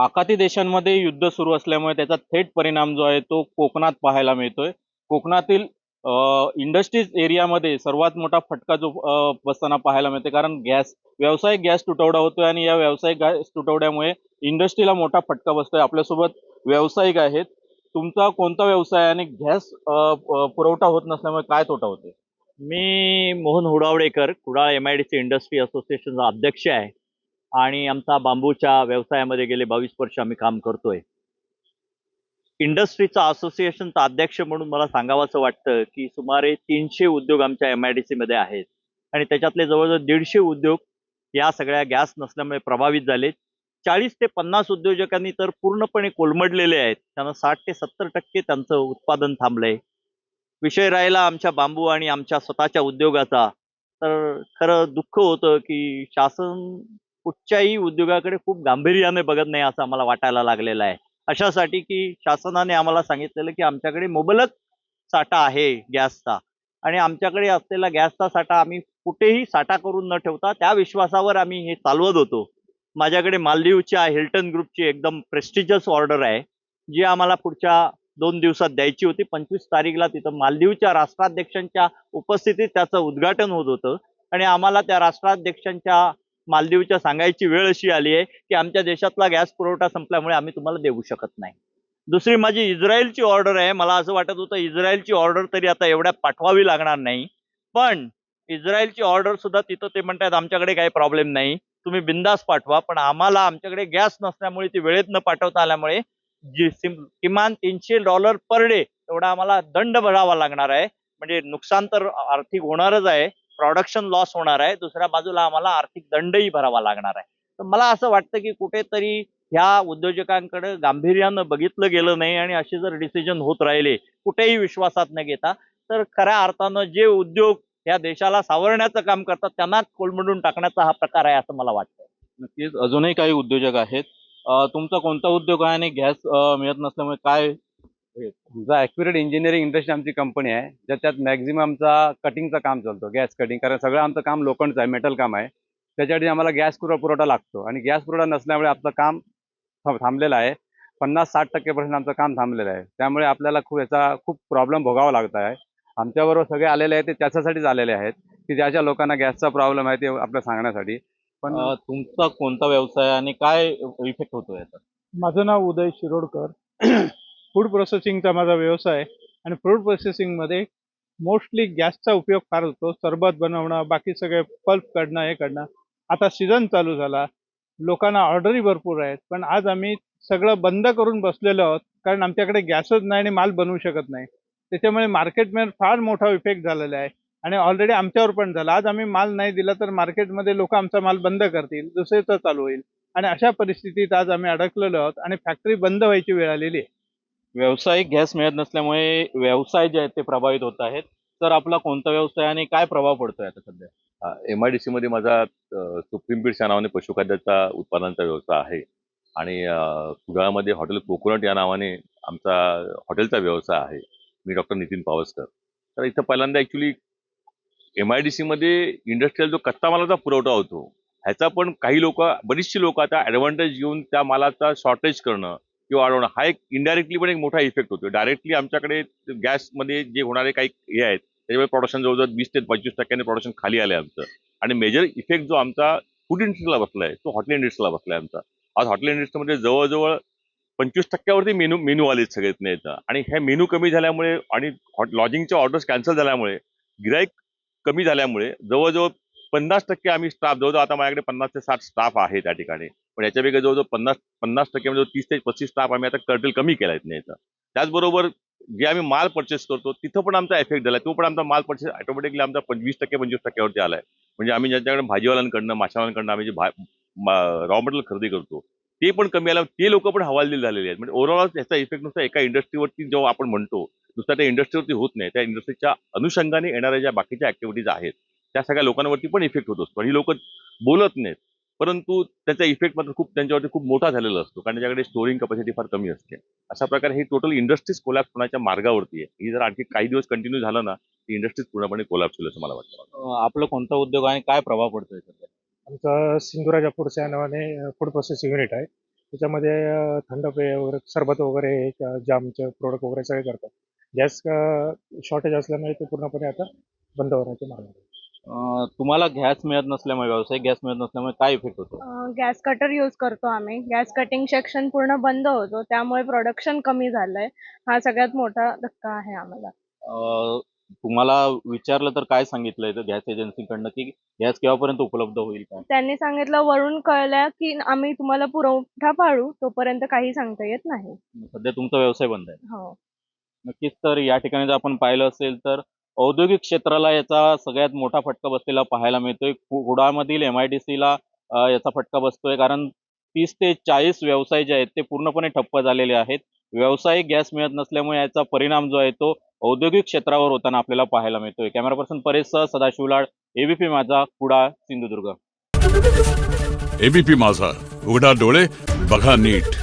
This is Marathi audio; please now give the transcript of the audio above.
आखाती देशांमध्ये युद्ध सुरू असल्यामुळे त्याचा थेट परिणाम जो आहे तो कोकणात पाहायला मिळतोय. कोकणातील इंडस्ट्रीज एरियामध्ये सर्वात मोठा फटका जो बसताना पाहायला मिळते, कारण व्यावसायिक गॅस तुटवडा होतोय आणि या व्यावसायिक गॅस तुटवड्यामुळे इंडस्ट्रीला मोठा फटका बसतोय. आपल्यासोबत व्यावसायिक आहेत. तुमचा कोणता व्यवसाय आणि गॅस पुरवठा होत नसल्यामुळे काय तोटा होतोय? मी मोहन हुडावडेकर, कुडाळ एमआयडीसी इंडस्ट्री असोसिएशनचा अध्यक्ष आहे आणि आमचा बांबूच्या व्यवसायामध्ये गेले 22 वर्ष आम्ही काम करतोय. इंडस्ट्रीचा असोसिएशनचा अध्यक्ष म्हणून मला सांगावंसं वाटतं की सुमारे 300 उद्योग आमच्या एमआयडीसी मध्ये आहेत आणि त्याच्यातले जवळजवळ 150 उद्योग या सगळ्या गॅस नसल्यामुळे प्रभावित झालेत. 40 ते 50 उद्योजकांनी तर पूर्णपणे कोलमडलेले आहेत. त्यांना 60 ते 70% त्यांचं उत्पादन थांबलंय. विषय राहिला आमच्या बांबू आणि आमच्या स्वतःच्या उद्योगाचा, तर खरं दुःख होतं की शासन कुठच्याही उद्योगाकडे खूप गांभीर्याने बघत नाही असं आम्हाला वाटायला लागलेलं आहे. अशासाठी की शासनाने आम्हाला सांगितलेलं की आमच्याकडे मुबलक साठा आहे गॅसचा आणि आमच्याकडे असलेला गॅसचा साठा आम्ही कुठेही साठा करून न ठेवता त्या विश्वासावर आम्ही हे चालवत होतो. माझ्याकडे मालदीवच्या हिल्टन ग्रुपची एकदम प्रेस्टिजियस ऑर्डर आहे, जी आम्हाला पुढच्या 2 दिवसात द्यायची होती. 25 तारीखला तिथं मालदीवच्या राष्ट्राध्यक्षांच्या उपस्थितीत त्याचं उद्घाटन होत होतं आणि आम्हाला त्या राष्ट्राध्यक्षांच्या मालदीवच्या सांगायची वेळ अशी आली आहे की आमच्या देशातला गॅस पुरवठा संपल्यामुळे आम्ही तुम्हाला देऊ शकत नाही. दुसरी माझी इस्रायलची ऑर्डर आहे. मला असं वाटत होतं इस्रायलची ऑर्डर तरी आता एवढ्या पाठवावी लागणार नाही, पण इस्रायलची ऑर्डर सुद्धा तिथं ते म्हणतात आमच्याकडे काही प्रॉब्लेम नाही, तुम्ही बिंदास पाठवा, पण आम्हाला आमच्याकडे गॅस नसल्यामुळे ती वेळेत न पाठवता आल्यामुळे किमान $300 पर डे एवढा आम्हाला दंड भरावा लागणार आहे. म्हणजे नुकसान तर आर्थिक होणारच आहे, प्रोडक्शन लॉस होणार आहे, दुसऱ्या बाजूला आम्हाला आर्थिक दंडही भरावा लागणार आहे. तर मला असं वाटतं की कुठेतरी ह्या उद्योजकांकडे गांभीर्यानं बघितलं गेलं नाही आणि असे जर डिसिजन होत राहिले कुठेही विश्वासात न घेता, तर खऱ्या अर्थानं जे उद्योग या देशाला सावरण्याचं काम करतात त्यांनाच कोलमडून टाकण्याचा हा प्रकार आहे असं मला वाटतं. नक्कीच अजूनही काही उद्योजक आहेत. तुमचा कोणता उद्योग आहे आणि गॅस मिळत नसल्यामुळे काय आमचा ॲक्युरेट इंजिनिअरिंग इंडस्ट्री आमची कंपनी आहे, ज्याच्यात मॅक्झिमम आमचा कटिंगचं काम चालतं, गॅस कटिंग. कारण सगळं आमचं काम लोखंडचं आहे, मेटल काम आहे. त्याच्यासाठी आम्हाला गॅस पुरवठा लागतो आणि गॅस पुरवठा नसल्यामुळे आपलं काम थांबलेलं आहे. 50-60% आमचं काम थांबलेलं आहे. त्यामुळे आपल्याला खूप प्रॉब्लेम भोगावा लागत आहे. आमच्याबरोबर सगळे आलेले आहेत ते त्याच्यासाठीच आलेले आहेत की ज्या लोकांना गॅसचा प्रॉब्लेम आहे ते आपल्याला सांगण्यासाठी. पण तुमचा कोणता व्यवसाय आणि काय इफेक्ट होतो याचा? माझं नाव उदय शिरोडकर. फूड प्रोसेसिंगचा माझा व्यवसाय आहे आणि फूड प्रोसेसिंगमध्ये मोस्टली गॅसचा उपयोग फार होतो. सरबत बनवणं, बाकी सगळे पल्प काढणं, हे काढणं. आता सीझन चालू झाला, लोकांना ऑर्डरही भरपूर आहेत, पण आज आम्ही सगळं बंद करून बसलेलो आहोत, कारण आमच्याकडे गॅसच नाही आणि माल बनवू शकत नाही. त्याच्यामुळे मार्केटमध्ये फार मोठा इफेक्ट झालेला आहे आणि ऑलरेडी आमच्यावर पण झाला. आज आम्ही माल नाही दिला तर मार्केटमध्ये लोक आमचा माल बंद करतील, दुसऱ्याचं चालू होईल आणि अशा परिस्थितीत आज आम्ही अडकलेलो आहोत आणि फॅक्टरी बंद व्हायची वेळ आलेली आहे. व्यावसायिक गॅस मिळत नसल्यामुळे व्यवसाय जे आहेत ते प्रभावित होत आहेत. तर आपला कोणता व्यवसाय आणि काय प्रभाव पडतोय आता सध्या? एमआयडीसी मध्ये माझा सुप्रीम फीड्स या नावाने पशुखाद्याचा उत्पादनाचा व्यवसाय आहे आणि कुडाळमध्ये हॉटेल कोकोनट या नावाने आमचा हॉटेलचा व्यवसाय आहे. मी डॉक्टर नितीन पावसकर. तर इथं पहिल्यांदा ॲक्च्युली एमआयडीसी मध्ये इंडस्ट्रीयल जो कच्चा मालाचा पुरवठा होतो ह्याचा पण काही लोक, बरीचशी लोक आता ॲडव्हान्टेज घेऊन त्या मालाचा शॉर्टेज करणं किंवा वाढवणं हा एक इनडायरेक्टली पण एक मोठा इफेक्ट होतो. डायरेक्टली आमच्याकडे गॅसमध्ये जे होणारे काही हे आहेत त्याच्यामुळे प्रोडक्शन जवळजवळ 20 ते 25% प्रोडक्शन खाली आलं आहे आमचं. आणि मेजर इफेक्ट जो आमचा फूड इंडस्ट्रीला बसला आहे तो हॉटेल इंडस्ट्रीला बसला आहे आमचा. आज हॉटेल इंडस्ट्रीमध्ये जवळजवळ 25% मेनू आले सगळेच नाही येतं आणि हे मेनू कमी झाल्यामुळे आणि लॉजिंगच्या ऑर्डर्स कॅन्सल झाल्यामुळे, गिराईक कमी झाल्यामुळे जवळजवळ 50% आम्ही स्टाफ, जवळजवळ आता माझ्याकडे 50 ते 60 स्टाफ आहे त्या ठिकाणी. पण याच्यापैकी जवळजवळ 50% म्हणजे 30 ते 35 स्टाफ आम्ही आता कर्टेल कमी केला नाही येतं. त्याचबरोबर जे आम्ही माल परचेस करतो तिथं पण आमचा इफेक्ट झाला. तो पण आमचा माल परचेस ऑटोमॅटिकली आमचा 25% वरती आलाय. म्हणजे आम्ही ज्यांच्याकडे भाजीवाल्यांकडनं, माशावाल्यांकडनं आम्ही जे रॉ मटेरियल खरेदी करतो ते पण कमी आलं. ते लोक पण हवालदिल झालेले आहेत. म्हणजे ओव्हरऑल याचा इफेक्ट नुसता एका इंडस्ट्रीवरती जेव्हा आपण म्हणतो नुसता त्या इंडस्ट्रीवरती होत नाही, त्या इंडस्ट्रीच्या अनुषंगाने येणाऱ्या ज्या बाकीच्या ऍक्टिव्हिटीज आहेत त्या सगळ्या लोकांवरती पण इफेक्ट होत असतो. ही लोक बोलत नाहीत, परंतु त्याचा इफेक्ट मात्र त्यांच्यावरती खूप मोठा झालेला असतो, कारण त्याच्याकडे स्टोरिंग कॅपॅसिटी फार कमी असते. अशा प्रकारे ही टोटल इंडस्ट्रीज कोलॅप्स होण्याच्या मार्गावरती आहे. ही जर आणखी काही दिवस कंटिन्यू झालं ना ती इंडस्ट्रीज पूर्णपणे कोलॅप्स होईल असं मला वाटतं. आपला कोणता उद्योग आणि काय प्रभाव पडतोय सध्या? आमचं सिंधुराजा फूड्स या नावाने फूड प्रोसेसिंग युनिट आहे. त्याच्यामध्ये थंड पेय वगैरे सरबत वगैरे जामचे प्रोडक्ट वगैरे सगळे करतात. गॅस शॉर्टेज असल्यामुळे ते पूर्णपणे आता बंद होण्याचे मार्ग आहेत. तुम्हाला गॅस मिळत नसल्यामुळे, व्यावसायिक गॅस मिळत नसल्यामुळे काय इफेक्ट होतो? गॅस कटर यूज करतो आम्ही. गॅस कटिंग सेक्शन पूर्ण बंद होतो, त्यामुळे प्रोडक्शन कमी झालंय. हा सगळ्यात मोठा धक्का आहे आम्हाला. तुम्हाला विचारलं तर काय सांगितलंय गॅस एजन्सीकडनं की गॅस केव्हापर्यंत उपलब्ध होईल का? त्यांनी सांगितलं वरून कळल्या की आम्ही तुम्हाला पुरवठा पाडू, तोपर्यंत काही सांगता येत नाही. सध्या तुमचा व्यवसाय बंद आहे. हो. नक्कीच. तर या ठिकाणी जर आपण पाहिलं असेल तर औद्योगिक क्षेत्राला याचा सगळ्यात मोठा फटका बसलेला पाहायला मिळतोय. कुडाळमधील MIDCला याचा फटका बसतोय, कारण 30 ते 40 व्यवसाय जे आहेत ते पूर्णपणे ठप्प झालेले आहेत. व्यावसायिक गॅस मिळत नसल्यामुळे याचा परिणाम जो आहे तो औद्योगिक क्षेत्रावर होताना आपल्याला पाहायला मिळतोय. कॅमेरा पर्सन परेशसह सदाशिव लाड, ABP माझा, कुडाळ, सिंधुदुर्ग. ABP माझा, उघडा डोळे बघा नीट.